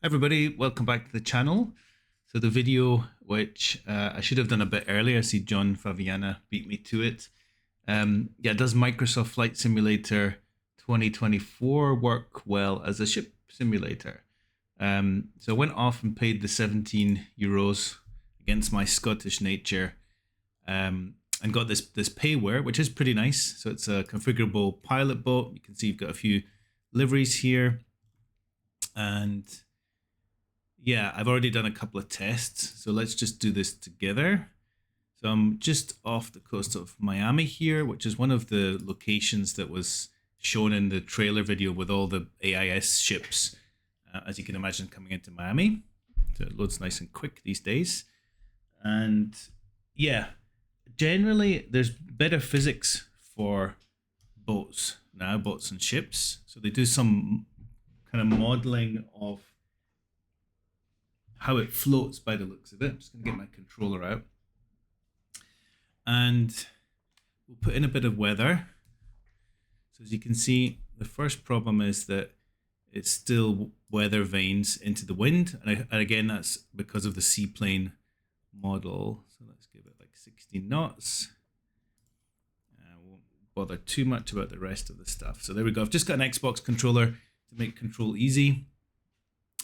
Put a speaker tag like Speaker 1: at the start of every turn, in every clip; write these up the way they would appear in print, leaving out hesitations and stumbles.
Speaker 1: Hi everybody, welcome back to the channel. So the video, which I should have done a bit earlier, I see John Faviana beat me to it. Does Microsoft Flight Simulator 2024 work well as a ship simulator? So I went off and paid the €17 against my Scottish nature, and got this payware, which is pretty nice. So it's a configurable pilot boat. You can see you've got a few liveries here, and yeah, I've already done a couple of tests, so let's just do this together. So I'm just off the coast of Miami here, which is one of the locations that was shown in the trailer video with all the AIS ships, as you can imagine, coming into Miami. So it loads nice and quick these days. And yeah, generally there's better physics for boats now, boats and ships. So they do some kind of modeling of how it floats by the looks of it. I'm just going to get my controller out. And we'll put in a bit of weather. So as you can see, the first problem is that it's still weather vanes into the wind. And again, that's because of the seaplane model. So let's give it like 16 knots. I won't bother too much about the rest of the stuff. So there we go. I've just got an Xbox controller to make control easy.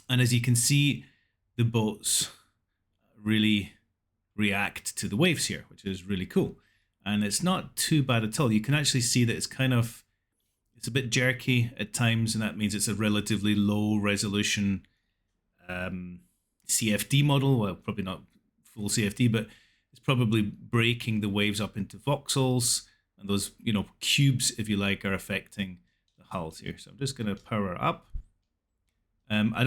Speaker 1: And as you can see, the boats really react to the waves here, which is really cool. And it's not too bad at all. You can actually see that it's a bit jerky at times, and that means it's a relatively low resolution CFD model. Well, probably not full CFD, but it's probably breaking the waves up into voxels, and those, cubes, if you like, are affecting the hulls here. So I'm just going to power up. I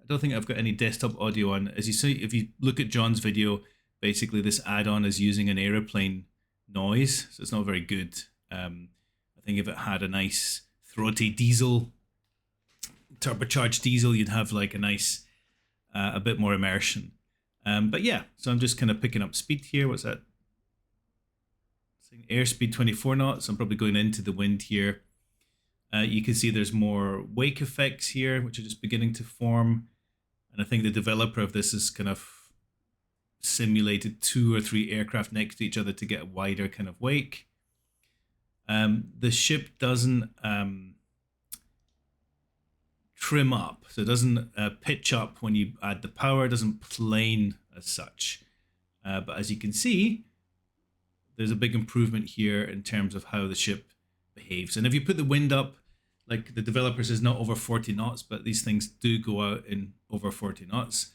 Speaker 1: don't think I've got any desktop audio on. As you see, if you look at John's video, basically this add-on is using an aeroplane noise, so it's not very good. I think if it had a nice throaty diesel, turbocharged diesel, you'd have like a nice, a bit more immersion. But yeah, so I'm just kind of picking up speed here. What's that? Airspeed 24 knots. I'm probably going into the wind here. You can see there's more wake effects here, which are just beginning to form. And I think the developer of this has kind of simulated 2 or 3 aircraft next to each other to get a wider kind of wake. The ship doesn't trim up, so it doesn't pitch up when you add the power, it doesn't plane as such. But as you can see, there's a big improvement here in terms of how the ship behaves. And if you put the wind up, like the developer says, not over 40 knots, but these things do go out in over 40 knots.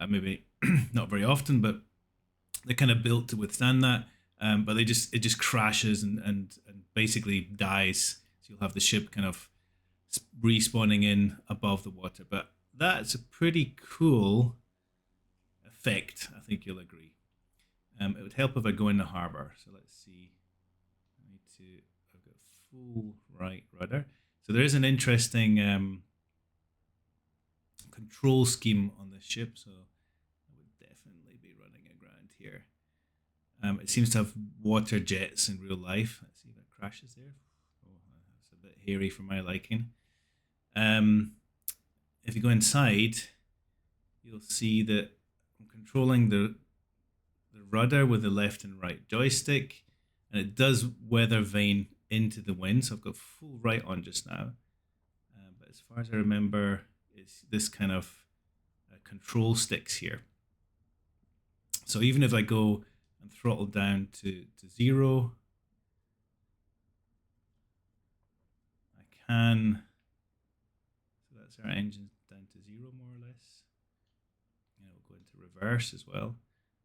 Speaker 1: Maybe not very often, but they're kind of built to withstand that. But it just crashes and basically dies. So you'll have the ship kind of respawning in above the water. But that's a pretty cool effect, I think you'll agree. It would help if I go in the harbor. So let's see. I've got full right rudder. So there is an interesting control scheme on this ship. So I would definitely be running aground here. It seems to have water jets in real life. Let's see if it crashes there. Oh, that's a bit hairy for my liking. If you go inside, you'll see that I'm controlling the rudder with the left and right joystick, and it does weather vane into the wind. So I've got full right on just now. But as far as I remember, it's this kind of control sticks here. So even if I go and throttle down to 0, I can. So that's our engine down to 0 more or less. And we'll go into reverse as well.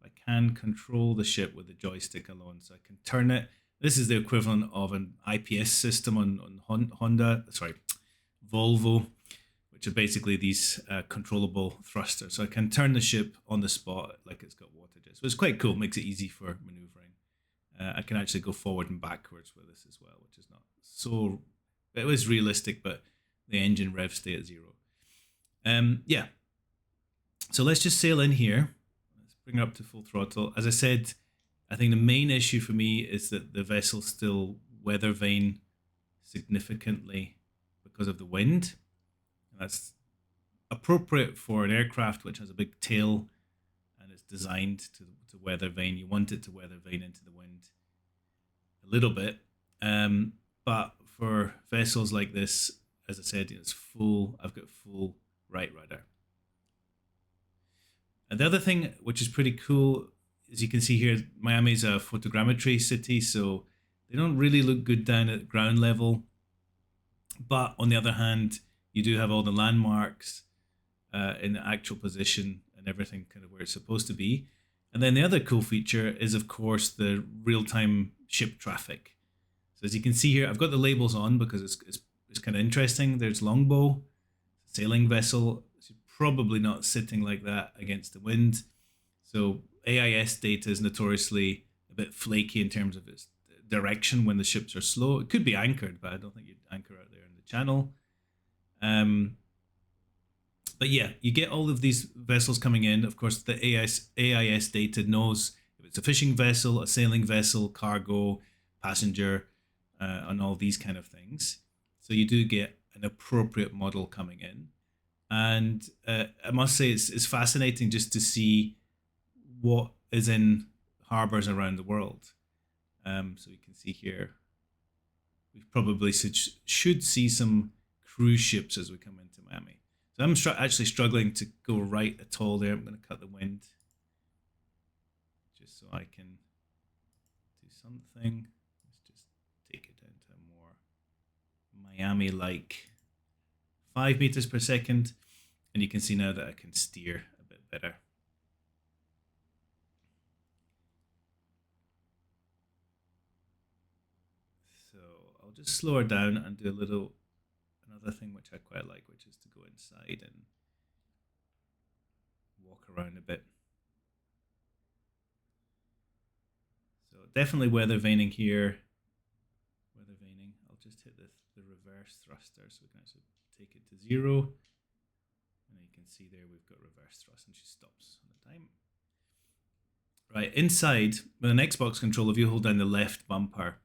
Speaker 1: I can control the ship with the joystick alone. So I can turn it. This is the equivalent of an IPS system on Volvo, which are basically these controllable thrusters. So I can turn the ship on the spot like it's got water jets. So it's quite cool, makes it easy for maneuvering. I can actually go forward and backwards with this as well, which is not so, it was realistic, but the engine revs stay at 0. Yeah. So let's just sail in here. Let's bring it up to full throttle. As I said, I think the main issue for me is that the vessel still weather vane significantly because of the wind. That's appropriate for an aircraft which has a big tail and it's designed to weather vane. You want it to weather vane into the wind a little bit. But for vessels like this, as I said, it's full. I've got full right rudder. And the other thing, which is pretty cool, as you can see here, Miami's a photogrammetry city, so they don't really look good down at ground level. But on the other hand, you do have all the landmarks in the actual position and everything kind of where it's supposed to be. And then the other cool feature is, of course, the real-time ship traffic. So as you can see here, I've got the labels on because it's kind of interesting. There's longbow, sailing vessel. It's probably not sitting like that against the wind. So AIS data is notoriously a bit flaky in terms of its direction when the ships are slow. It could be anchored, but I don't think you'd anchor out there in the channel. But yeah, you get all of these vessels coming in. Of course, the AIS data knows if it's a fishing vessel, a sailing vessel, cargo, passenger, and all these kind of things. So you do get an appropriate model coming in. And I must say it's fascinating just to see what is in harbors around the world. So you can see here, we probably should see some cruise ships as we come into Miami. So I'm actually struggling to go right at all there. I'm going to cut the wind just so I can do something. Let's just take it down to a more Miami-like 5 meters per second. And you can see now that I can steer a bit better. So I'll just slow her down and do another thing which I quite like, which is to go inside and walk around a bit. So definitely weather vaning here. Weather vaning. I'll just hit the reverse thruster so we can actually take it to 0. And you can see there we've got reverse thrust and she stops on the time. Right, inside, with an Xbox controller, if you hold down the left bumper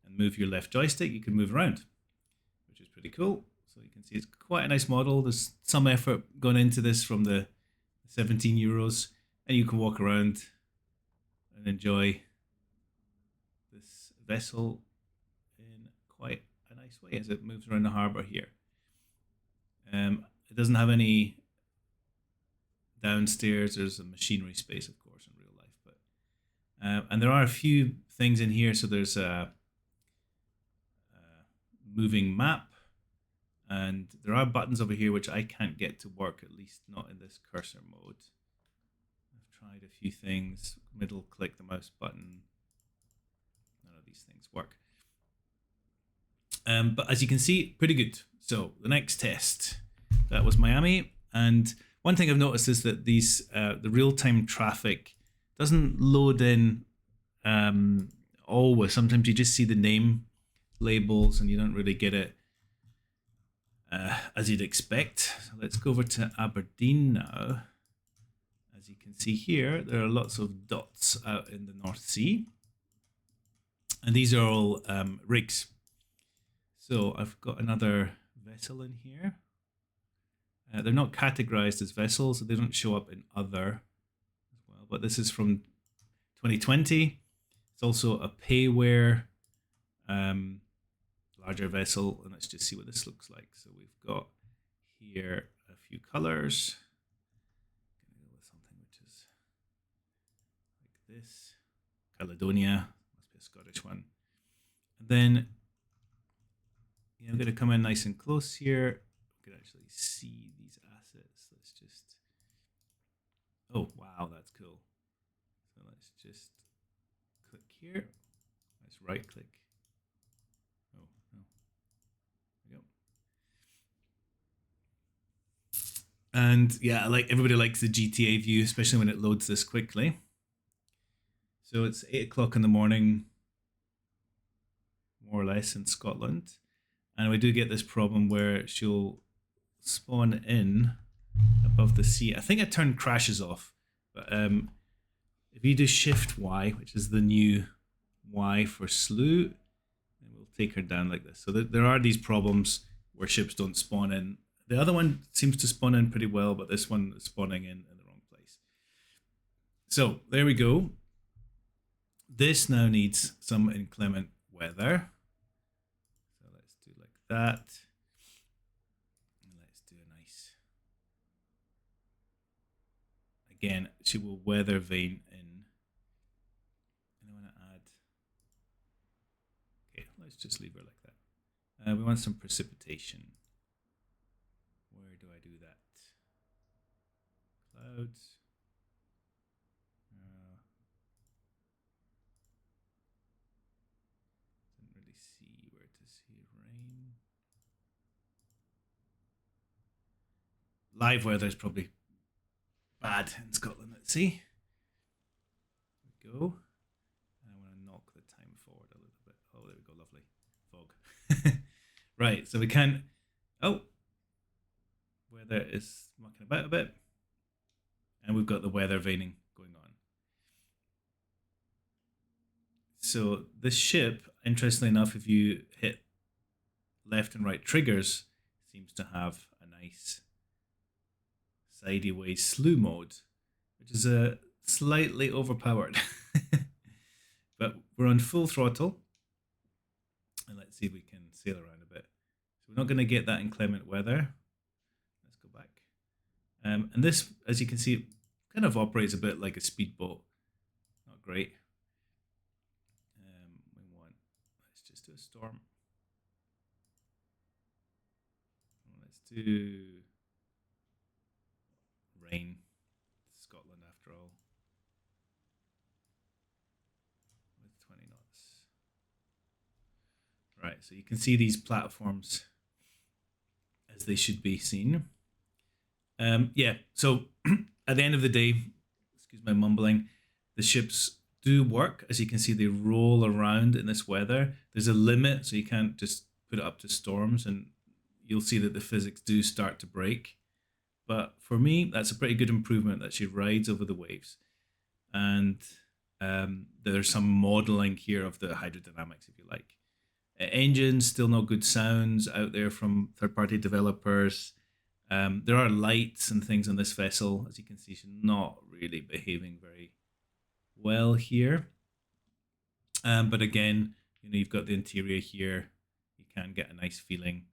Speaker 1: and move your left joystick, you can move around, which is pretty cool. So you can see it's quite a nice model. There's some effort gone into this from the 17 euros, and you can walk around and enjoy this vessel in quite a nice way as it moves around the harbour here. It doesn't have any downstairs. There's a machinery space, of course, in real life, but and there are a few things in here. So there's a moving map, and there are buttons over here which I can't get to work, at least not in this cursor mode. I've tried a few things. Middle click the mouse button. None of these things work. But as you can see, pretty good. So the next test, that was Miami. And one thing I've noticed is that these the real-time traffic doesn't load in always. Sometimes you just see the name labels and you don't really get it as you'd expect. So let's go over to Aberdeen now. As you can see here, there are lots of dots out in the North Sea. And these are all rigs. So I've got another vessel in here. They're not categorized as vessels, so they don't show up in other as well. But this is from 2020. It's also a payware larger vessel, and let's just see what this looks like. So we've got here a few colors. I'm going to go with something which is like this. Caledonia, must be a Scottish one. And then I'm going to come in nice and close here. We can actually see these assets. Let's just, oh wow, that's cool. So let's just click here. Let's right click. Oh no, there we go. And yeah, everybody likes the GTA view, especially when it loads this quickly. So it's 8 o'clock in the morning, more or less, in Scotland. And we do get this problem where she'll spawn in above the sea. I think I turned crashes off, but if you do Shift Y, which is the new Y for slew, then we'll take her down like this. So there are these problems where ships don't spawn in The other one seems to spawn in pretty well, but this one is spawning in the wrong place. So there we go. This now needs some inclement weather. So let's do like that. And let's do a nice, again, she will weather vane in. And I want to add, okay, let's just leave her like that. We want some precipitation. Where do I do that? Clouds. Didn't really see where to see rain. Live weather is probably bad in Scotland. Let's see. There we go. And I want to knock the time forward a little bit. Oh, there we go. Lovely. Fog. Right. So we can. Oh. Weather is mucking about a bit. And we've got the weather veining going on. So this ship, interestingly enough, if you hit left and right triggers, seems to have a nice sideways slew mode, which is a slightly overpowered. But we're on full throttle. And let's see if we can sail around a bit. So we're not going to get that inclement weather. Let's go back. And this, as you can see, kind of operates a bit like a speedboat. Not great. Let's just do a storm. Let's do rain. Scotland after all. With 20 knots. Right, so you can see these platforms as they should be seen. Yeah, so at the end of the day, excuse my mumbling, the ships do work. As you can see, they roll around in this weather. There's a limit, so you can't just put it up to storms, and you'll see that the physics do start to break. But for me, that's a pretty good improvement that she rides over the waves. And there's some modeling here of the hydrodynamics, if you like. Engines, still no good sounds out there from third-party developers. There are lights and things on this vessel. As you can see, she's not really behaving very well here. But again, you've got the interior here. You can get a nice feeling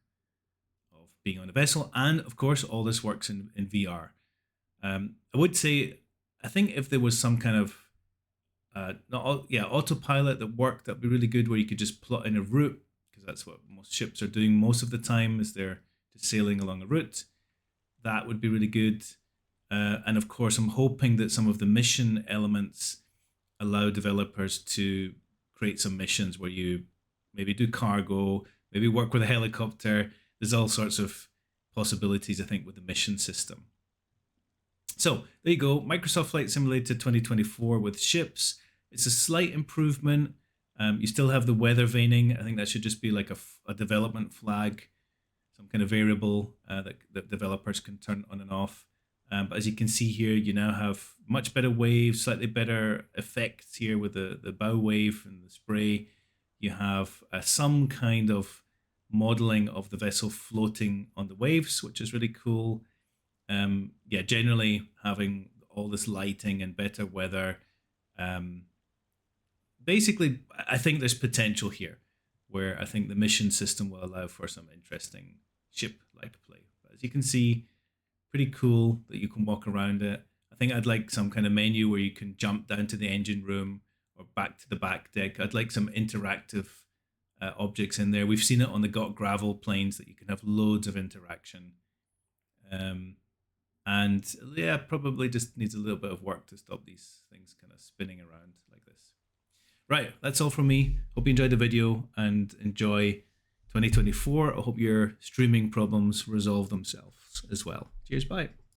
Speaker 1: of being on a vessel. And of course, all this works in VR. I would say, I think if there was some kind of autopilot that worked, that'd be really good, where you could just plot in a route, because that's what most ships are doing most of the time, is they're just sailing along a route. That would be really good. And of course, I'm hoping that some of the mission elements allow developers to create some missions where you maybe do cargo, maybe work with a helicopter. There's all sorts of possibilities, I think, with the mission system. So there you go, Microsoft Flight Simulator 2024 with ships. It's a slight improvement. You still have the weather veining. I think that should just be like a development flag, some kind of variable that developers can turn on and off. But as you can see here, you now have much better waves, slightly better effects here with the bow wave and the spray. You have some kind of modeling of the vessel floating on the waves, which is really cool. Yeah, generally having all this lighting and better weather. Basically, I think there's potential here where I think the mission system will allow for some interesting ship-like play. But as you can see, pretty cool that you can walk around it. I think I'd like some kind of menu where you can jump down to the engine room or back to the back deck. I'd like some interactive objects in there. We've seen it on the Got Gravel planes that you can have loads of interaction. And yeah, probably just needs a little bit of work to stop these things kind of spinning around like this. Right, that's all from me. Hope you enjoyed the video and enjoy 2024. I hope your streaming problems resolve themselves as well. Cheers, bye.